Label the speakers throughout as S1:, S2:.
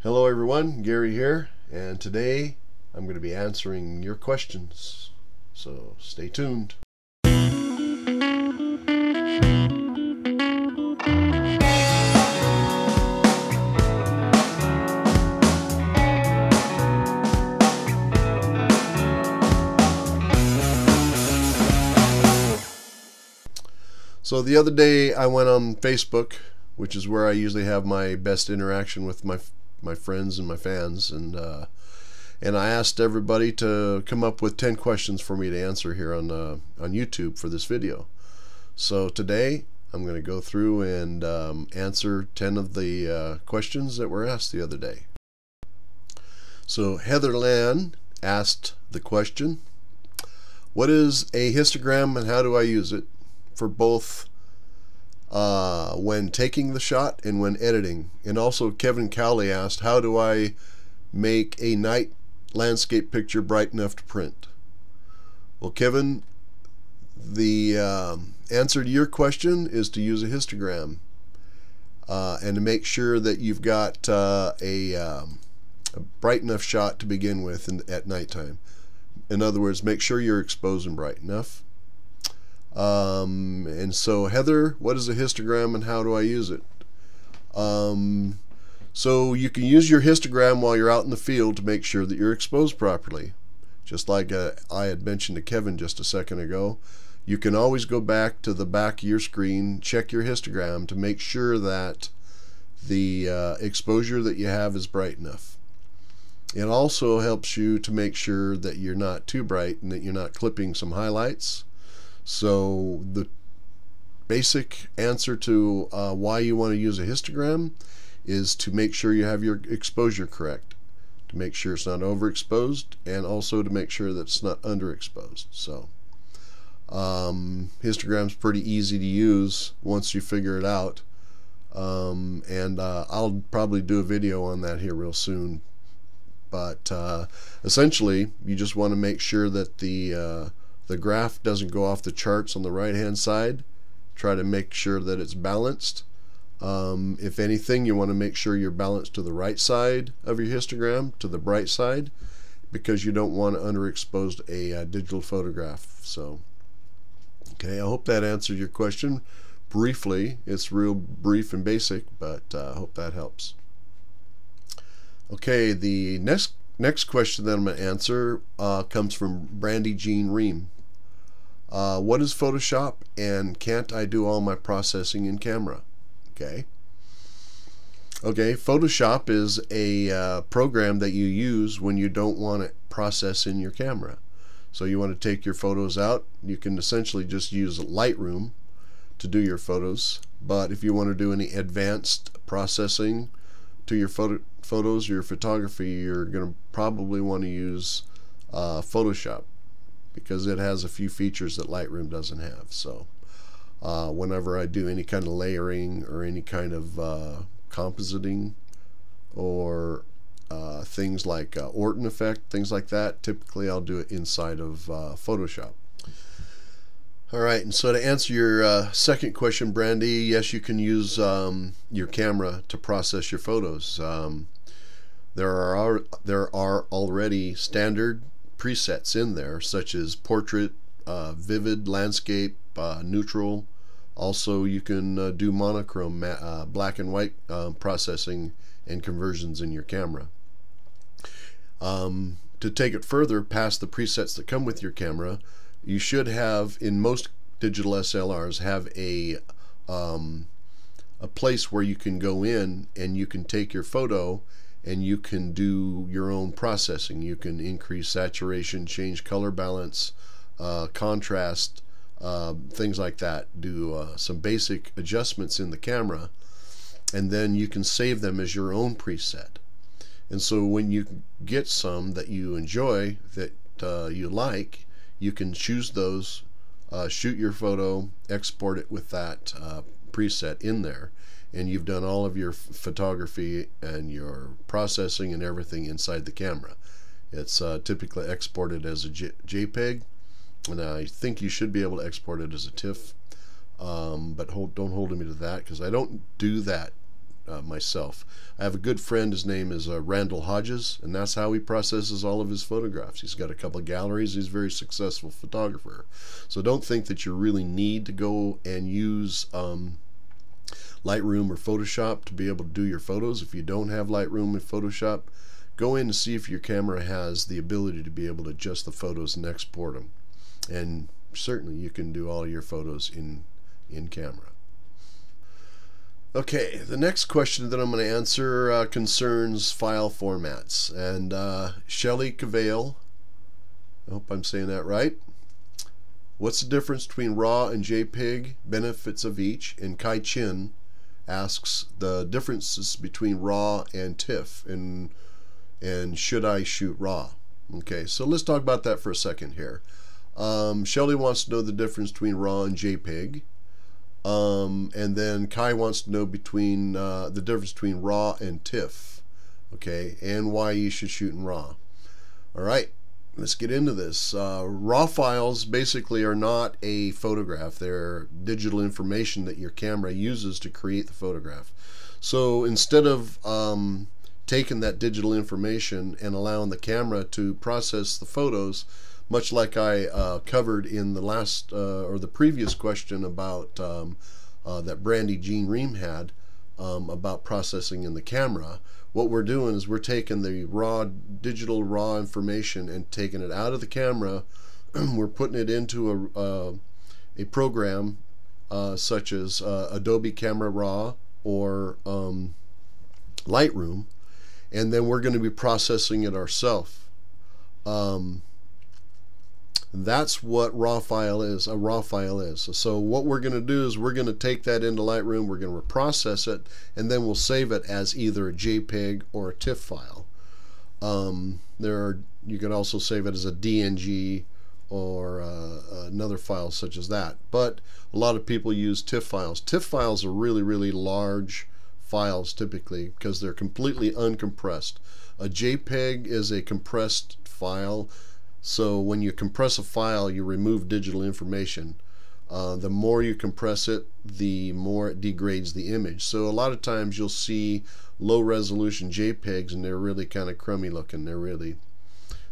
S1: Hello everyone, Gary here, and today I'm going to be answering your questions, so stay tuned. So the other day I went on Facebook, which is where I usually have my best interaction with my friends and my fans, and I asked everybody to come up with 10 questions for me to answer here on YouTube for this video. So today I'm going to go through and answer 10 of the questions that were asked the other day. So Heather Lan asked the question, what is a histogram and how do I use it for both when taking the shot and when editing? And also Kevin Cowley asked, how do I make a night landscape picture bright enough to print? Well, Kevin, the answer to your question is to use a histogram and to make sure that you've got a bright enough shot to begin with at nighttime. In other words, make sure you're exposed and bright enough. And so Heather, what is a histogram and how do I use it? So you can use your histogram while you're out in the field to make sure that you're exposed properly. Just like I had mentioned to Kevin just a second ago, you can always go back to the back of your screen, check your histogram to make sure that the exposure that you have is bright enough. It also helps you to make sure that you're not too bright and that you're not clipping some highlights. So the basic answer to why you want to use a histogram is to make sure you have your exposure correct, to make sure it's not overexposed, and also to make sure that it's not underexposed. So histogram's pretty easy to use once you figure it out, and I'll probably do a video on that here real soon. But essentially, you just want to make sure that the graph doesn't go off the charts on the right hand side. Try to make sure that it's balanced. If anything, you want to make sure you're balanced to the right side of your histogram, to the bright side, because you don't want to underexpose a digital photograph. So okay, I hope that answered your question briefly. It's real brief and basic, but I hope that helps. Okay, the next question that I'm going to answer comes from Brandy Jean Ream. What is Photoshop, and can't I do all my processing in camera? Okay, Photoshop is a program that you use when you don't want to process in your camera. So you want to take your photos out, you can essentially just use Lightroom to do your photos. But if you want to do any advanced processing to your photos, your photography, you're going to probably want to use Photoshop, because it has a few features that Lightroom doesn't have. So whenever I do any kind of layering or any kind of compositing or things like Orton effect, things like that, typically I'll do it inside of Photoshop. Alright, and so to answer your second question, Brandy, yes, you can use your camera to process your photos. There are already standard presets in there, such as portrait, vivid, landscape, neutral. Also, you can do monochrome, black and white processing and conversions in your camera. To take it further past the presets that come with your camera, you should have, in most digital SLRs, have a place where you can go in and you can take your photo and you can do your own processing. You can increase saturation, change color balance, contrast, things like that. Do some basic adjustments in the camera, and then you can save them as your own preset. And so when you get some that you enjoy, that you like, you can choose those, shoot your photo, export it with that preset in there, and you've done all of your photography and your processing and everything inside the camera. It's typically exported as a JPEG, and I think you should be able to export it as a TIFF, but don't hold me to that, because I don't do that myself. I have a good friend, his name is Randall, and that's how he processes all of his photographs. He's got a couple of galleries. He's a very successful photographer. So don't think that you really need to go and use Lightroom or Photoshop to be able to do your photos. If you don't have Lightroom and Photoshop, go in and see if your camera has the ability to be able to adjust the photos and export them. And certainly you can do all your photos in camera. Okay, the next question that I'm going to answer concerns file formats. And Shelley Cavale, I hope I'm saying that right. What's the difference between RAW and JPEG? Benefits of each. And Kai Chin asks the differences between RAW and TIFF, and should I shoot RAW? Okay, so let's talk about that for a second here. Shelley wants to know the difference between RAW and JPEG. And then Kai wants to know between the difference between RAW and TIFF, okay, and why you should shoot in RAW. All right, let's get into this. RAW files basically are not a photograph. They're digital information that your camera uses to create the photograph. So instead of taking that digital information and allowing the camera to process the photos, much like I covered in the last or the previous question about that Brandy Jean Ream had about processing in the camera, what we're doing is we're taking the digital raw information and taking it out of the camera. We're putting it into a program such as Adobe Camera Raw or Lightroom, and then we're going to be processing it ourselves. That's what raw file is. A raw file is. So what we're going to do is we're going to take that into Lightroom, we're going to process it, and then we'll save it as either a JPEG or a TIFF file. You can also save it as a DNG or another file such as that. But a lot of people use TIFF files. TIFF files are really, really large files typically because they're completely uncompressed. A JPEG is a compressed file. So when you compress a file, you remove digital information. The more you compress it, the more it degrades the image. So a lot of times you'll see low resolution JPEGs and they're really kind of crummy looking.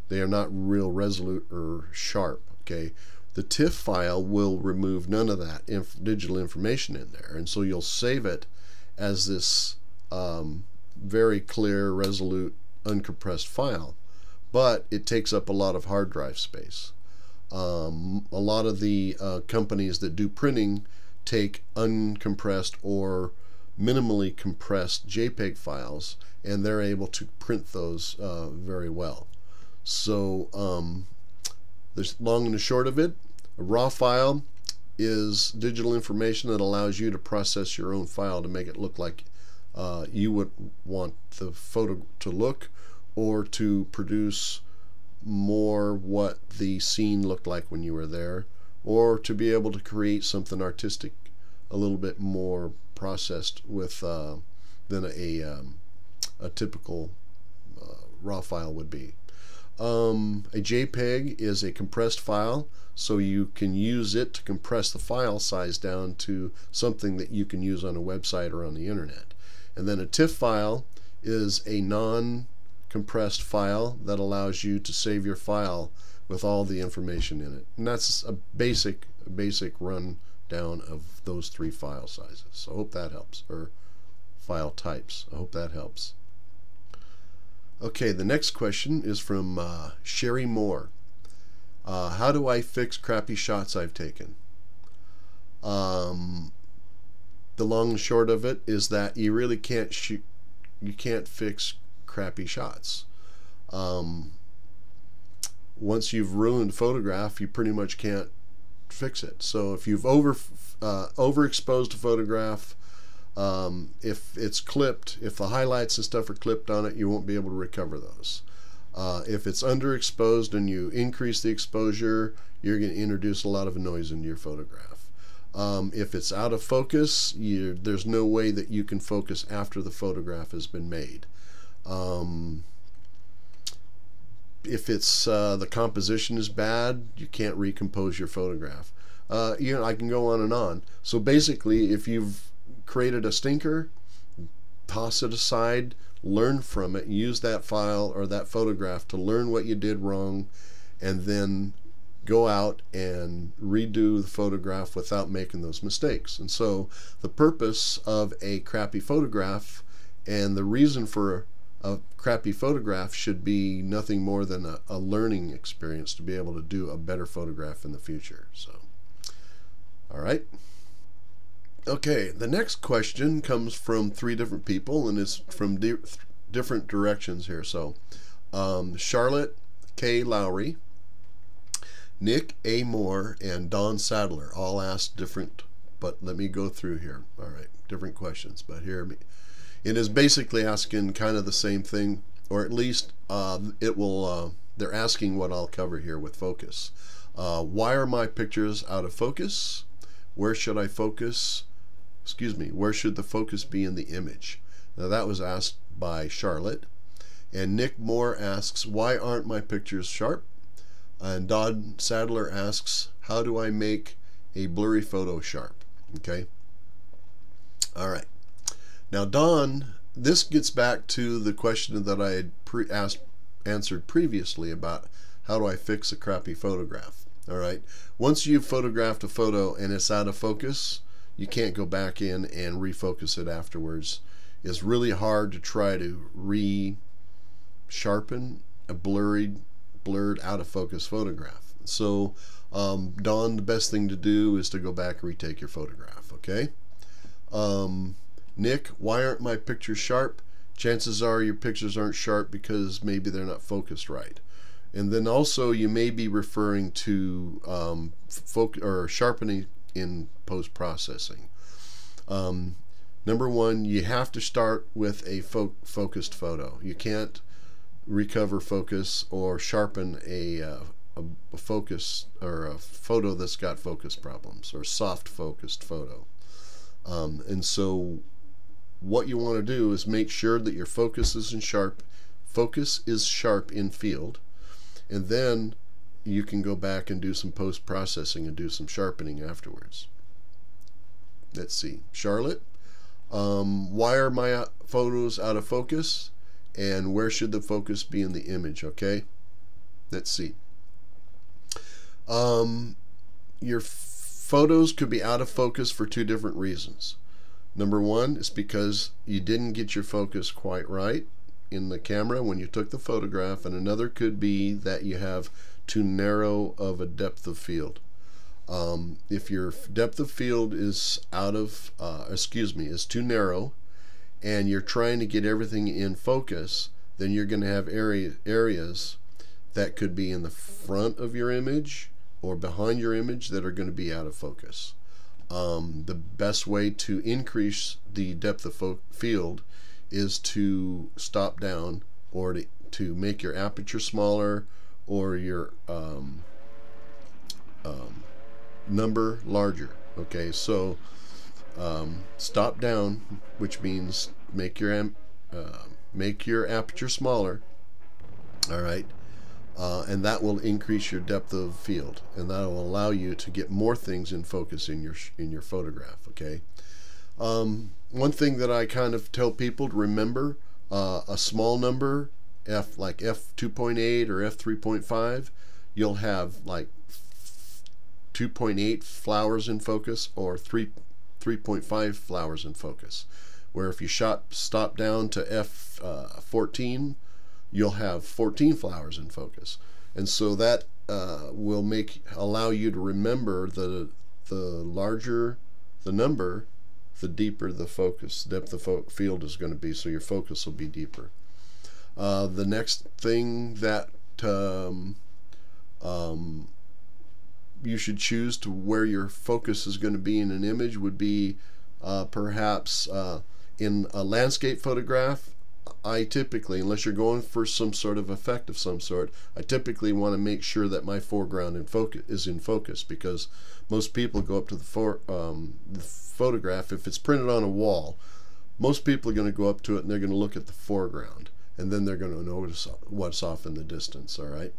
S1: They are not real resolute or sharp. Okay, the TIFF file will remove none of that digital information in there, and so you'll save it as this very clear, resolute, uncompressed file. But it takes up a lot of hard drive space. A lot of the companies that do printing take uncompressed or minimally compressed JPEG files, and they're able to print those very well. So the long and the short of it, a raw file is digital information that allows you to process your own file to make it look like you would want the photo to look, or to produce more what the scene looked like when you were there, or to be able to create something artistic a little bit more processed with than a typical raw file would be. A JPEG is a compressed file, so you can use it to compress the file size down to something that you can use on a website or on the internet. And then a TIFF file is a non-compressed file that allows you to save your file with all the information in it. And that's a basic rundown of those three file sizes. So I hope that helps, or file types. I hope that helps. Okay, the next question is from Sherry Moore. How do I fix crappy shots I've taken? The long and short of it is that you really can't shoot. You can't fix crappy shots. Once you've ruined a photograph, you pretty much can't fix it. So if you've overexposed a photograph, if it's clipped, if the highlights and stuff are clipped on it, you won't be able to recover those. If it's underexposed and you increase the exposure, you're going to introduce a lot of noise into your photograph. If it's out of focus, there's no way that you can focus after the photograph has been made. If it's the composition is bad, you can't recompose your photograph. I can go on and on. So basically, if you've created a stinker, toss it aside, learn from it, use that file or that photograph to learn what you did wrong, and then go out and redo the photograph without making those mistakes. And so the purpose of a crappy photograph and the reason for a crappy photograph should be nothing more than a learning experience to be able to do a better photograph in the future. So, all right. Okay, the next question comes from 3 different people, and it's from different directions here. So, Charlotte K. Lowry, Nick A. Moore, and Don Sadler all asked different, but let me go through here. All right, different questions, but here it is basically asking kind of the same thing, or at least they're asking what I'll cover here with focus. Why are my pictures out of focus? Where should I focus? Excuse me, where should the focus be in the image? Now that was asked by Charlotte. And Nick Moore asks, why aren't my pictures sharp? And Don Sadler asks, how do I make a blurry photo sharp? Okay. All right. Now, Don, this gets back to the question that I had answered previously about how do I fix a crappy photograph. All right. Once you've photographed a photo and it's out of focus, you can't go back in and refocus it afterwards. It's really hard to try to re-sharpen a blurred, out of focus photograph. So, Don, the best thing to do is to go back and retake your photograph. Okay. Nick, why aren't my pictures sharp? Chances are your pictures aren't sharp because maybe they're not focused right. And then also you may be referring to sharpening in post-processing. Number one, you have to start with a focused photo. You can't recover focus or sharpen a focus or a photo that's got focus problems, or soft focused photo. And so what you want to do is make sure that your focus is sharp in field, and then you can go back and do some post-processing and do some sharpening afterwards. Let's see, Charlotte, why are my photos out of focus, and where should the focus be in the image? Okay, let's see. Your photos could be out of focus for 2 different reasons. Number one is because you didn't get your focus quite right in the camera when you took the photograph, and another could be that you have too narrow of a depth of field. If your depth of field is is too narrow, and you're trying to get everything in focus, then you're going to have areas that could be in the front of your image or behind your image that are going to be out of focus. The best way to increase the depth of field is to stop down, or to make your aperture smaller, or your number larger. Okay, so stop down, which means make your aperture smaller. All right. And that will increase your depth of field, and that will allow you to get more things in focus in your photograph. Okay. One thing that I kind of tell people to remember, a small number, like f2.8 or f3.5, you'll have like 2.8 flowers in focus, or 3.5 flowers in focus. Where if you stop down to f14, you'll have 14 flowers in focus. And so that will allow you to remember the larger the number, the deeper the focus, depth of field is going to be, so your focus will be deeper. The next thing that you should choose to where your focus is going to be in an image would be perhaps in a landscape photograph. I typically, unless you're going for some sort of effect of some sort, I typically want to make sure that my foreground is in focus, because most people go up to the photograph. If it's printed on a wall, most people are going to go up to it and they're going to look at the foreground, and then they're going to notice what's off in the distance. All right.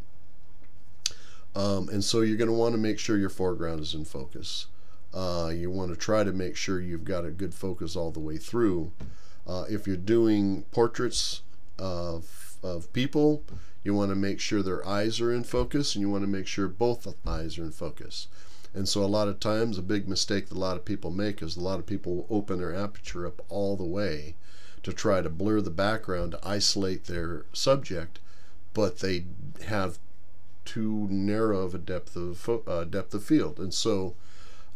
S1: And so you're going to want to make sure your foreground is in focus. You want to try to make sure you've got a good focus all the way through. If you're doing portraits of people, you want to make sure their eyes are in focus, and you want to make sure both eyes are in focus. And so a lot of times, a big mistake that a lot of people make is a lot of people will open their aperture up all the way to try to blur the background to isolate their subject, but they have too narrow of a depth of field. And so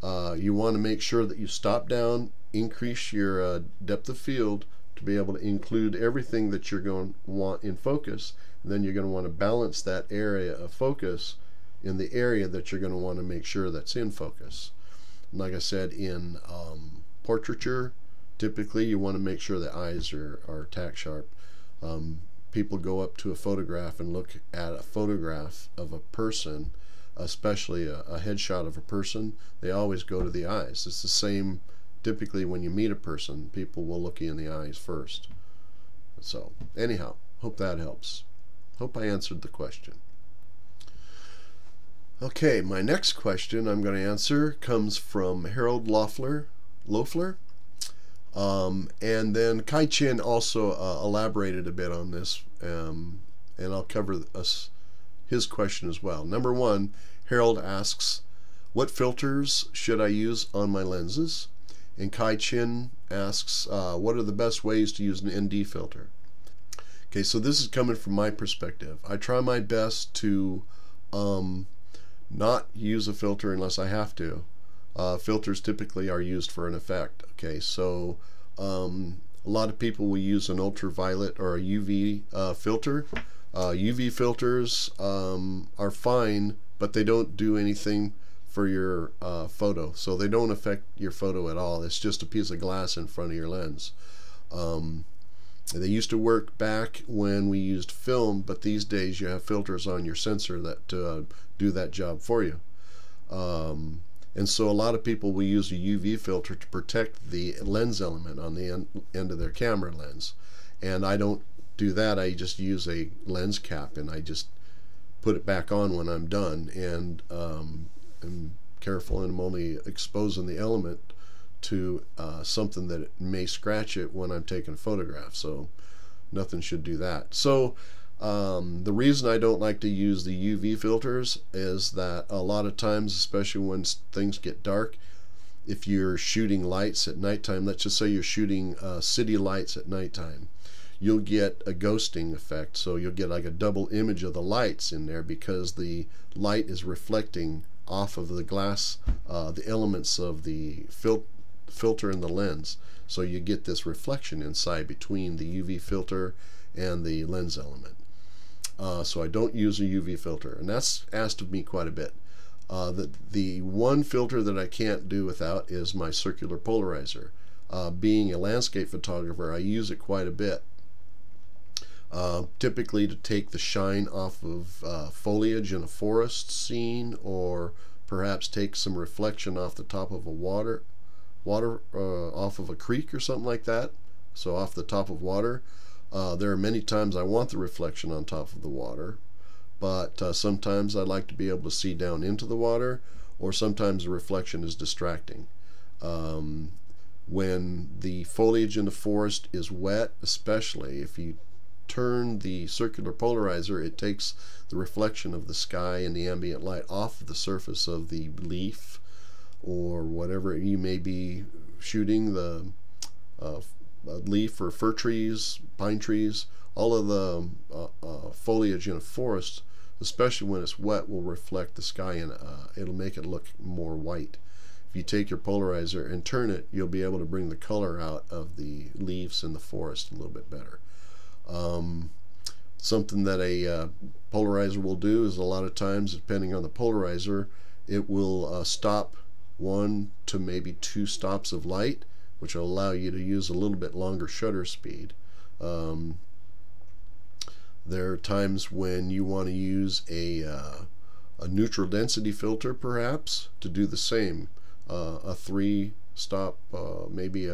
S1: you want to make sure that you stop down, increase your depth of field to be able to include everything that you're going to want in focus. And then you're going to want to balance that area of focus in the area that you're going to want to make sure that's in focus. And like I said, in portraiture, typically you want to make sure the eyes are tack sharp. People go up to a photograph and look at a photograph of a person, especially a headshot of a person. They always go to the eyes. It's the same typically when you meet a person. People will look you in the eyes first. So anyhow, hope that helps. Hope I answered the question. Okay, my next question I'm going to answer comes from Harold Loeffler. And then Kai Chin also elaborated a bit on this, and I'll cover his question as well. Number one, Harold asks, what filters should I use on my lenses? And Kai Chin asks, what are the best ways to use an ND filter? Okay, so this is coming from my perspective. I try my best to not use a filter unless I have to. Filters typically are used for an effect. Okay, so a lot of people will use an ultraviolet or a UV filter. UV filters are fine, but they don't do anything for your photo. So they don't affect your photo at all. It's just a piece of glass in front of your lens. They used to work back when we used film, but these days you have filters on your sensor that do that job for you. And so a lot of people will use a UV filter to protect the lens element on the end of their camera lens. And I don't do that. I just use a lens cap and I just put it back on when I'm done. And I'm careful, and I'm only exposing the element to something that may scratch it when I'm taking a photograph. So nothing should do that. So the reason I don't like to use the UV filters is that a lot of times, especially when things get dark, if you're shooting lights at nighttime, let's just say you're shooting city lights at nighttime, you'll get a ghosting effect. So you'll get like a double image of the lights in there because the light is reflecting off of the glass, the elements of the filter in the lens. So you get this reflection inside between the UV filter and the lens element. So I don't use a UV filter, and that's asked of me quite a bit. The one filter that I can't do without is my circular polarizer. Being a landscape photographer, I use it quite a bit. Typically to take the shine off of foliage in a forest scene, or perhaps take some reflection off the top of a water off of a creek or something like that. So off the top of water. There are many times I want the reflection on top of the water, but sometimes I like to be able to see down into the water, or sometimes the reflection is distracting. When the foliage in the forest is wet, especially if you turn the circular polarizer, it takes the reflection of the sky and the ambient light off of the surface of the leaf or whatever you may be shooting, the leaf or fir trees, pine trees. All of the foliage in a forest, especially when it's wet, will reflect the sky, and it'll make it look more white. If you take your polarizer and turn it, you'll be able to bring the color out of the leaves in the forest a little bit better. Something that a polarizer will do is, a lot of times, depending on the polarizer, it will stop 1 to maybe 2 stops of light, which will allow you to use a little bit longer shutter speed. There are times when you want to use a neutral density filter, perhaps, to do the same. A 3-stop, maybe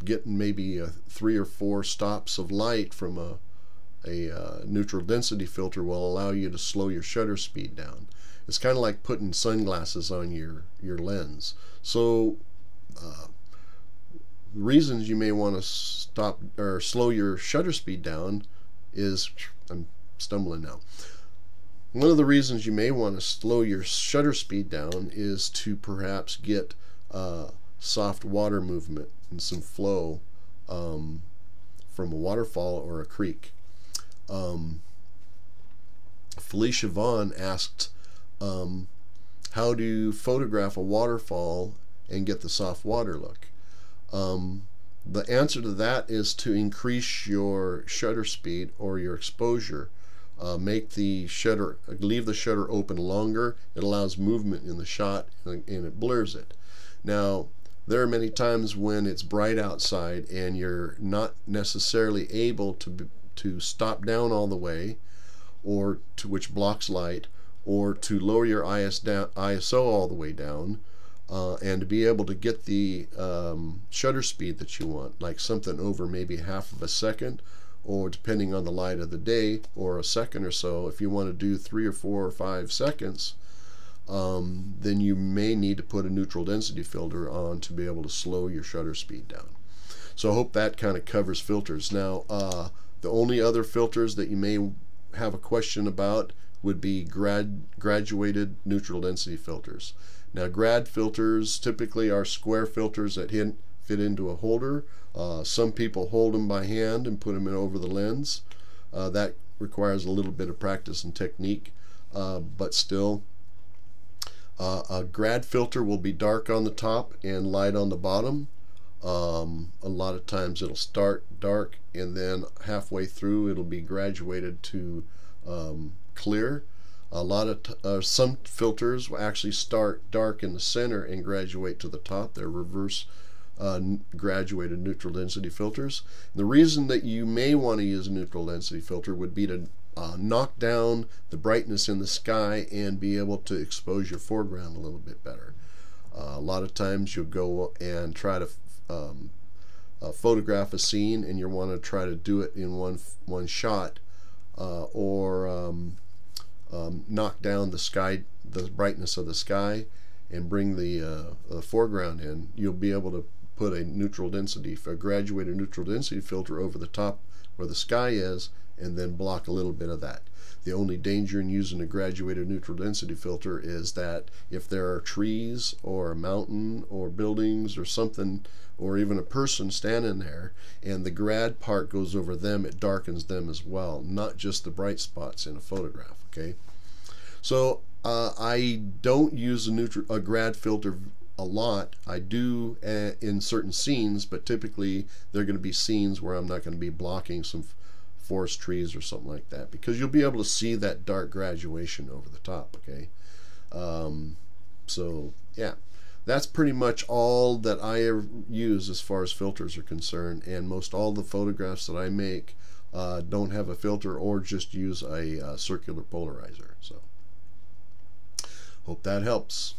S1: getting maybe 3 or 4 stops of light from a neutral density filter will allow you to slow your shutter speed down. It's kind of like putting sunglasses on your lens. So reasons you may want to stop or slow your shutter speed down is, I'm stumbling now. One of the reasons you may want to slow your shutter speed down is to perhaps get soft water movement and some flow from a waterfall or a creek. Felicia Vaughn asked, how do you photograph a waterfall and get the soft water look? The answer to that is to increase your shutter speed or your exposure. Leave the shutter open longer. It allows movement in the shot and it blurs it. Now, there are many times when it's bright outside and you're not necessarily able to stop down all the way, or which blocks light, or to lower your ISO all the way down, and to be able to get the shutter speed that you want, like something over maybe half of a second, or depending on the light of the day, or a second or so. If you want to do 3 or 4 or 5 seconds, then you may need to put a neutral density filter on to be able to slow your shutter speed down. So I hope that kind of covers filters. Now, the only other filters that you may have a question about would be graduated neutral density filters. Now, grad filters typically are square filters that fit into a holder. Some people hold them by hand and put them in over the lens. That requires a little bit of practice and technique, but still, a grad filter will be dark on the top and light on the bottom. A lot of times it'll start dark and then halfway through it'll be graduated to clear. Some filters will actually start dark in the center and graduate to the top. They're reverse graduated neutral density filters. And the reason that you may want to use a neutral density filter would be to knock down the brightness in the sky and be able to expose your foreground a little bit better. A lot of times you'll go and try to photograph a scene and you want to try to do it in one shot, or knock down the brightness of the sky and bring the foreground in. You'll be able to put a graduated neutral density filter over the top where the sky is, and then block a little bit of that. The only danger in using a graduated neutral density filter is that if there are trees or a mountain or buildings or something, or even a person standing there, and the grad part goes over them, it darkens them as well, not just the bright spots in a photograph. Okay, so I don't use a grad filter a lot. I do in certain scenes, but typically they're going to be scenes where I'm not going to be blocking some forest trees or something like that, because you'll be able to see that dark graduation over the top. Okay, so yeah, that's pretty much all that I use as far as filters are concerned, and most all the photographs that I make don't have a filter or just use a circular polarizer. So hope that helps.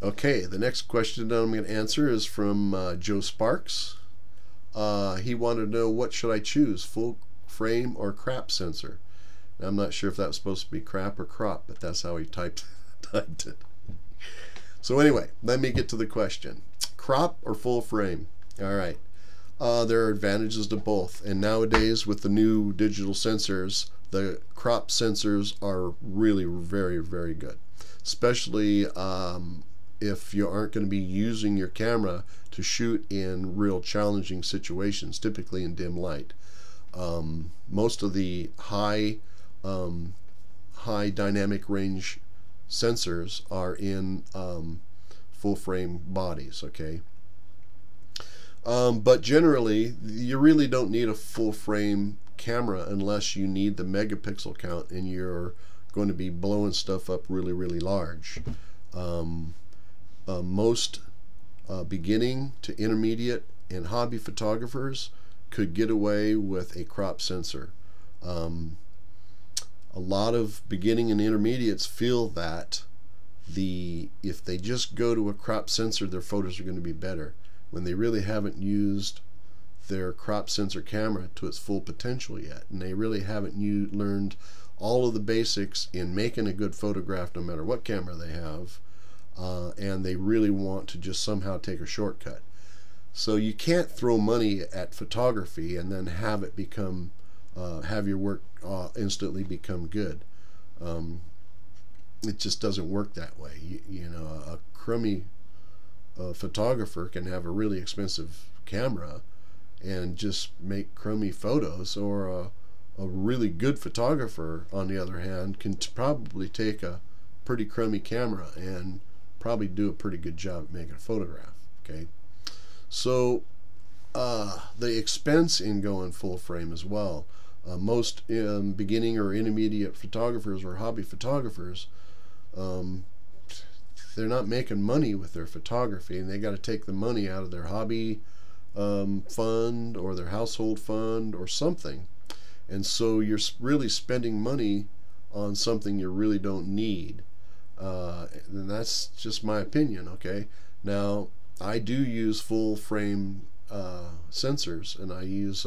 S1: Okay, the next question that I'm going to answer is from Joe Sparks. He wanted to know, what should I choose, full frame or crop sensor? Now, I'm not sure if that was supposed to be crap or crop, but that's how he typed it. So anyway, let me get to the question. Crop or full frame? All right. There are advantages to both, and nowadays with the new digital sensors, the crop sensors are really very, very good, especially if you aren't going to be using your camera to shoot in real challenging situations, typically in dim light. Most of the high dynamic range sensors are in full frame bodies. Okay, but generally you really don't need a full frame camera unless you need the megapixel count and you're going to be blowing stuff up really, really large. Most beginning to intermediate and hobby photographers could get away with a crop sensor. A lot of beginning and intermediates feel that if they just go to a crop sensor, their photos are going to be better, when they really haven't used their crop sensor camera to its full potential yet, and they really haven't learned all of the basics in making a good photograph no matter what camera they have. and they really want to just somehow take a shortcut. So you can't throw money at photography and then have it become have your work instantly become good. It just doesn't work that way. You know, a crummy photographer can have a really expensive camera and just make crummy photos, or a really good photographer, on the other hand, can probably take a pretty crummy camera and probably do a pretty good job at making a photograph. Okay, so the expense in going full frame as well. Most beginning or intermediate photographers or hobby photographers, they're not making money with their photography, and they got to take the money out of their hobby fund or their household fund or something. And so you're really spending money on something you really don't need. And that's just my opinion. Okay, now I do use full frame sensors, and I use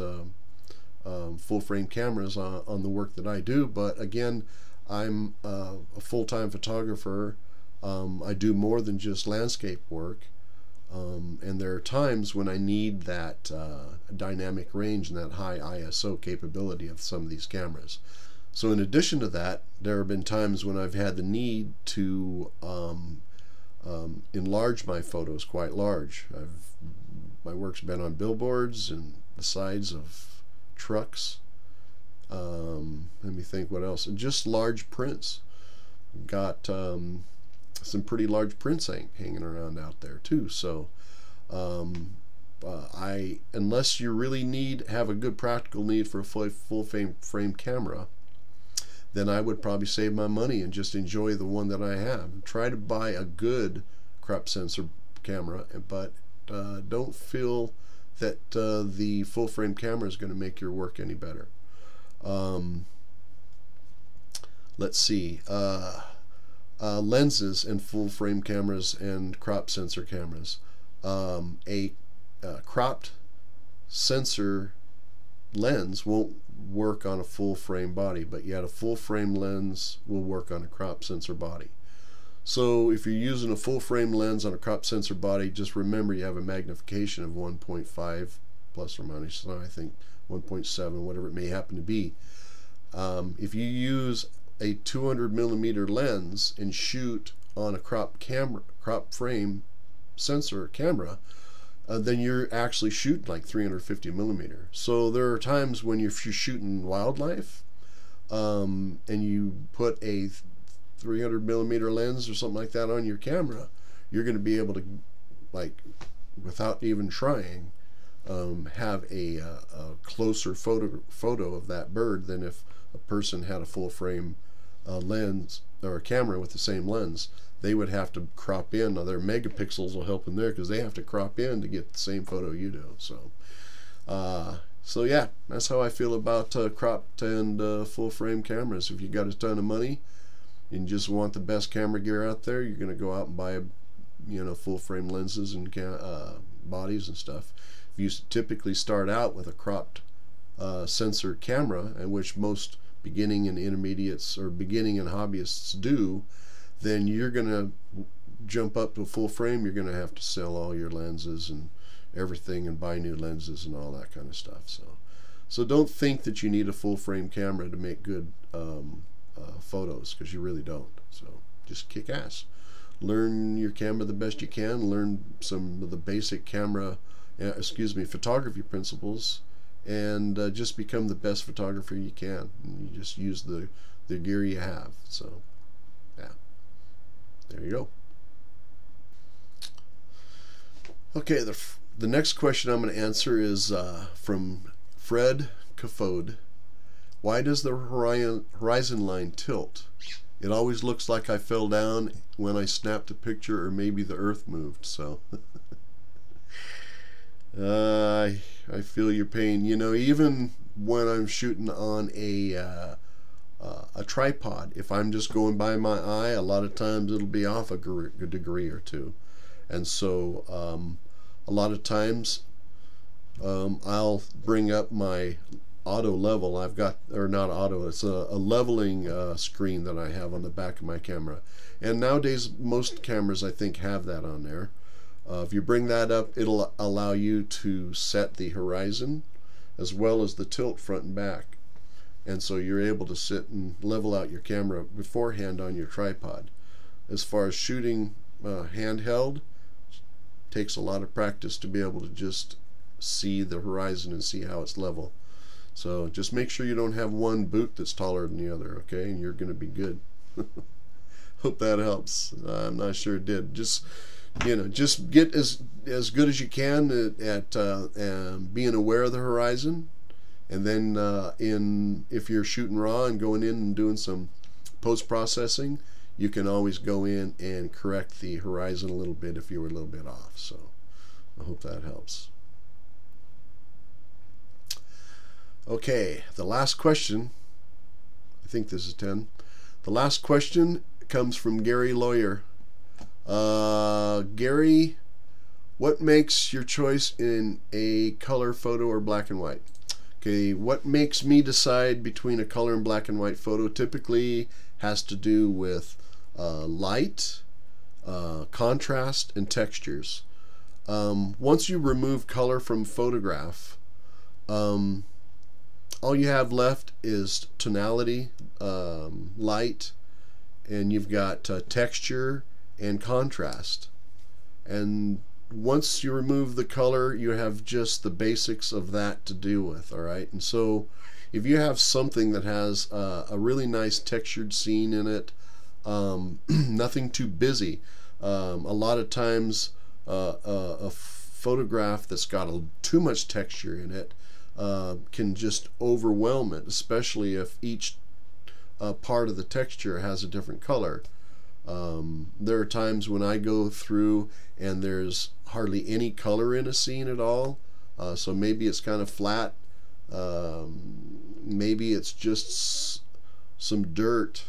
S1: full frame cameras on the work that I do, but again, I'm a full-time photographer. I do more than just landscape work, and there are times when I need that dynamic range and that high ISO capability of some of these cameras. So in addition to that, there have been times when I've had the need to enlarge my photos quite large. My work's been on billboards and the sides of trucks. Let me think what else. And just large prints. Got some pretty large prints hanging around out there too. So unless you really have a good practical need for a full frame camera, then I would probably save my money and just enjoy the one that I have. Try to buy a good crop sensor camera, but don't feel that the full frame camera is going to make your work any better. Let's see. Lenses and full frame cameras and crop sensor cameras. A cropped sensor lens won't work on a full frame body, but yet a full frame lens will work on a crop sensor body. So if you're using a full frame lens on a crop sensor body, just remember you have a magnification of 1.5 plus or minus, so I think 1.7, whatever it may happen to be. If you use a 200 millimeter lens and shoot on a crop frame sensor camera, then you're actually shooting like 350 millimeter. So there are times when if you're shooting wildlife and you put a 300 millimeter lens or something like that on your camera, you're going to be able to, like, without even trying, have a closer photo of that bird than if a person had a full frame lens or a camera with the same lens. They would have to crop in. Now their megapixels will help in there because they have to crop in to get the same photo you do. So yeah, that's how I feel about cropped and full frame cameras. If you got a ton of money and just want the best camera gear out there, you're going to go out and buy full frame lenses and bodies and stuff. If you typically start out with a cropped sensor camera, in which most beginning and intermediates or beginning and hobbyists do, then you're going to jump up to a full frame. You're going to have to sell all your lenses and everything and buy new lenses and all that kind of stuff. So don't think that you need a full frame camera to make good photos, because you really don't. So just kick ass. Learn your camera the best you can. Learn some of the basic photography principles, and just become the best photographer you can. And you just use the gear you have. So yeah, there you go. Okay, the next question I'm going to answer is from Fred Cafode. Why does the horizon line tilt? It always looks like I fell down when I snapped a picture, or maybe the earth moved. So I feel your pain. Even when I'm shooting on a tripod, if I'm just going by my eye, a lot of times it'll be off a degree or two. And so a lot of times I'll bring up my auto level I've got, or not auto, it's a leveling screen that I have on the back of my camera. And nowadays most cameras I think have that on there. If you bring that up, it'll allow you to set the horizon as well as the tilt front and back. And so you're able to sit and level out your camera beforehand on your tripod. As far as shooting handheld, takes a lot of practice to be able to just see the horizon and see how it's level. So just make sure you don't have one boot that's taller than the other, okay, and you're going to be good. Hope that helps. I'm not sure it did. Just, you know, just get as good as you can at being aware of the horizon, and then if you're shooting raw and going in and doing some post-processing, you can always go in and correct the horizon a little bit if you were a little bit off. So I hope that helps. Okay, the last question, I think this is 10. The last question comes from Gary Lawyer. Gary, what makes your choice in a color photo or black and white? Okay, what makes me decide between a color and black and white photo typically has to do with light, contrast, and textures. Once you remove color from photograph, all you have left is tonality, light, and you've got texture and contrast. And once you remove the color, you have just the basics of that to deal with, all right? And so if you have something that has a really nice textured scene in it, nothing too busy, a lot of times a photograph that's got too much texture in it can just overwhelm it, especially if each part of the texture has a different color. There are times when I go through and there's hardly any color in a scene at all, so maybe it's kind of flat, maybe it's just some dirt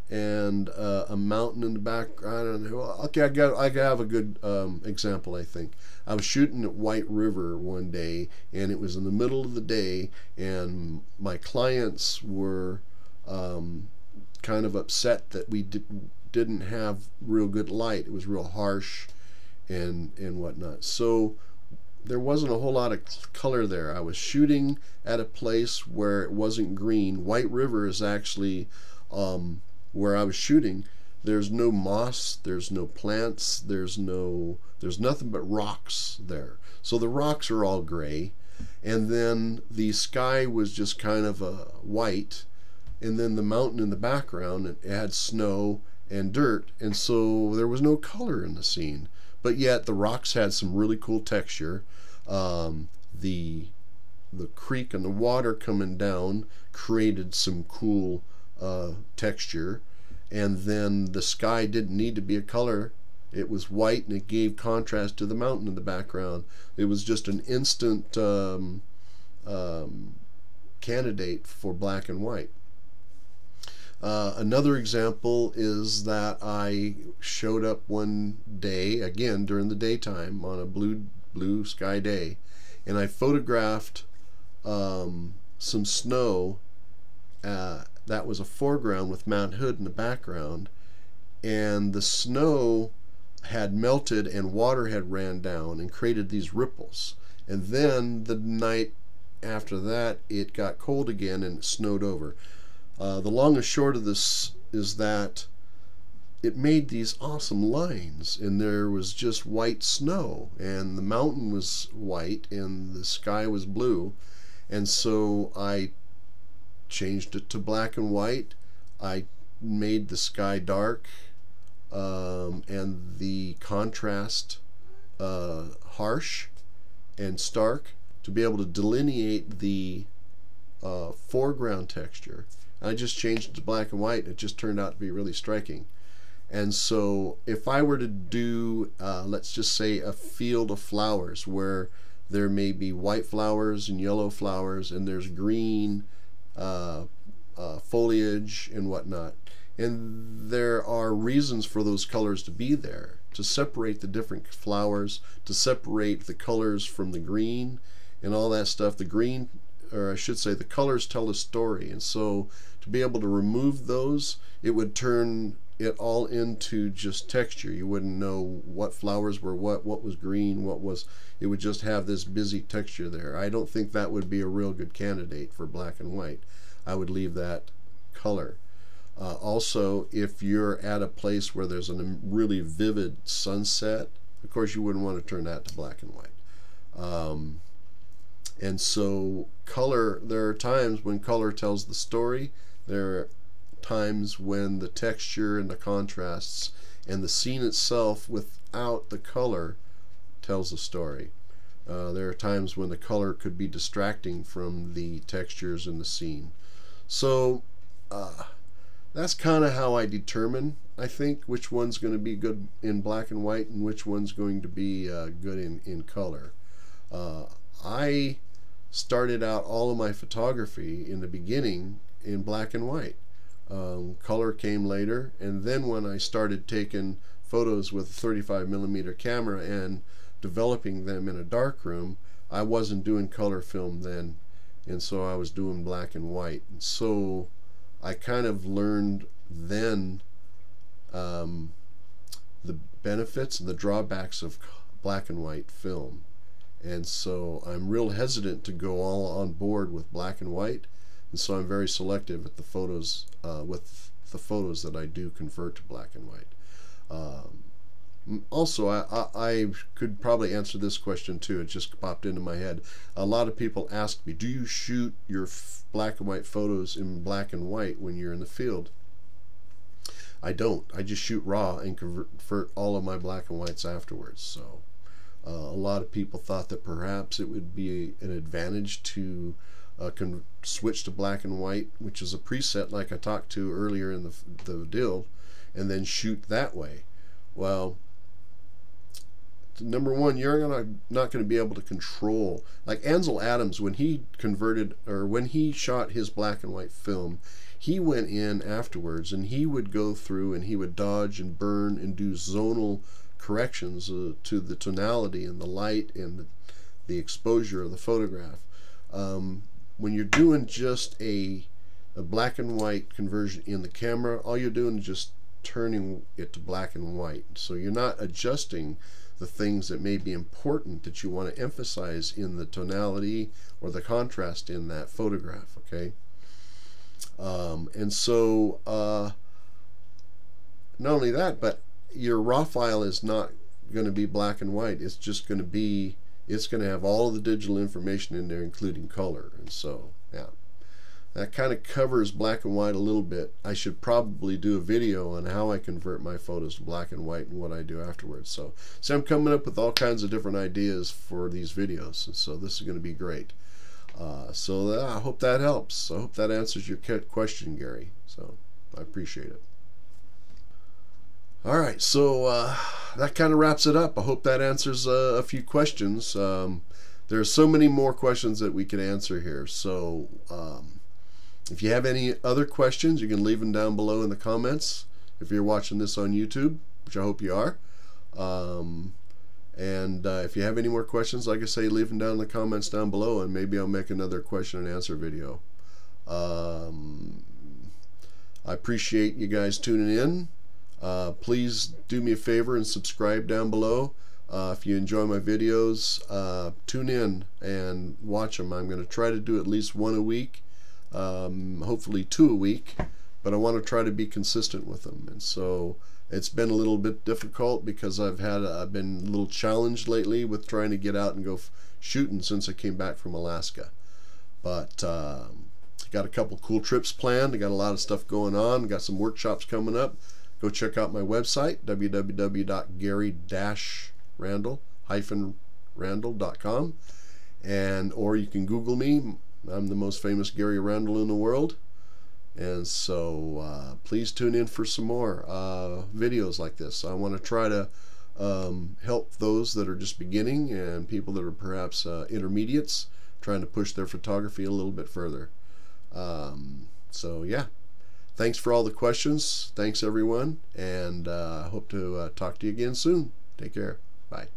S1: and a mountain in the background. I don't know. Okay, I have a good example, I think. I was shooting at White River one day, and it was in the middle of the day, and my clients were kind of upset that we didn't have real good light. It was real harsh and whatnot. So there wasn't a whole lot of color there. I was shooting at a place where it wasn't green. White River is actually where I was shooting. There's no moss, there's no plants, there's nothing but rocks there. So the rocks are all gray, and then the sky was just kind of white, and then the mountain in the background, it had snow and dirt, and so there was no color in the scene. But yet the rocks had some really cool texture. The creek and the water coming down created some cool texture, and then the sky didn't need to be a color. It was white, and it gave contrast to the mountain in the background. It was just an instant candidate for black and white. Another example is that I showed up one day, again during the daytime, on a blue sky day, and I photographed some snow that was a foreground with Mount Hood in the background, and the snow had melted and water had ran down and created these ripples. And then the night after that, it got cold again and it snowed over. The long and short of this is that it made these awesome lines, and there was just white snow, and the mountain was white and the sky was blue. And so I changed it to black and white. I made the sky dark and the contrast harsh and stark to be able to delineate the foreground texture. I just changed it to black and white, and it just turned out to be really striking. And so if I were to do let's just say a field of flowers where there may be white flowers and yellow flowers, and there's green foliage and whatnot, and there are reasons for those colors to be there, to separate the different flowers, to separate the colors from the green and all that stuff. The green or I should say the colors tell a story, and so to be able to remove those, it would turn it all into just texture. You wouldn't know what flowers were what was green, what was, it would just have this busy texture there. I don't think that would be a real good candidate for black and white. I would leave that color. Also, if you're at a place where there's a really vivid sunset, of course you wouldn't want to turn that to black and white. And so color, there are times when color tells the story. There are times when the texture and the contrasts and the scene itself without the color tells the story. There are times when the color could be distracting from the textures in the scene. So that's kind of how I determine, I think, which one's going to be good in black and white and which one's going to be good in color. I started out all of my photography in the beginning in black and white. Color came later, and then when I started taking photos with a 35mm camera and developing them in a darkroom, I wasn't doing color film then, and so I was doing black and white. And so I kind of learned then the benefits and the drawbacks of black and white film. And so I'm real hesitant to go all on board with black and white, and so I'm very selective at the photos, with the photos that I do convert to black and white. Also, I could probably answer this question too. It just popped into my head. A lot of people ask me, do you shoot your black and white photos in black and white when you're in the field? I don't. I just shoot raw and convert all of my black and whites afterwards. So a lot of people thought that perhaps it would be an advantage to switch to black and white, which is a preset like I talked to earlier in the deal, and then shoot that way. Well, number one, you're not going to be able to control, like Ansel Adams, when he converted, or when he shot his black and white film, he went in afterwards and he would go through and he would dodge and burn and do zonal corrections to the tonality and the light and the exposure of the photograph. When you're doing just a black and white conversion in the camera, all you're doing is just turning it to black and white. So you're not adjusting the things that may be important that you want to emphasize in the tonality or the contrast in that photograph, okay? And so not only that, but your raw file is not going to be black and white. It's just going to be, it's going to have all of the digital information in there, including color. And so, yeah, that kind of covers black and white a little bit. I should probably do a video on how I convert my photos to black and white and what I do afterwards. So I'm coming up with all kinds of different ideas for these videos, and so this is going to be great. So I hope that helps. I hope that answers your question, Gary. So I appreciate it. All right, so that kind of wraps it up. I hope that answers a few questions. There are so many more questions that we could answer here. So if you have any other questions, you can leave them down below in the comments. If you're watching this on YouTube, which I hope you are. And if you have any more questions, like I say, leave them down in the comments down below, and maybe I'll make another question and answer video. I appreciate you guys tuning in. Please do me a favor and subscribe down below. If you enjoy my videos, tune in and watch them. I'm going to try to do at least one a week, hopefully 2 a week, but I want to try to be consistent with them. And so it's been a little bit difficult because I've been a little challenged lately with trying to get out and go shooting since I came back from Alaska. But got a couple cool trips planned. I got a lot of stuff going on. Got some workshops coming up. Go check out my website, www.gary-randall-randall.com, and or you can Google me. I'm the most famous Gary Randall in the world. And so please tune in for some more videos like this. I want to try to help those that are just beginning and people that are perhaps intermediates, trying to push their photography a little bit further. So yeah, thanks for all the questions. Thanks everyone, and I hope to talk to you again soon. Take care. Bye.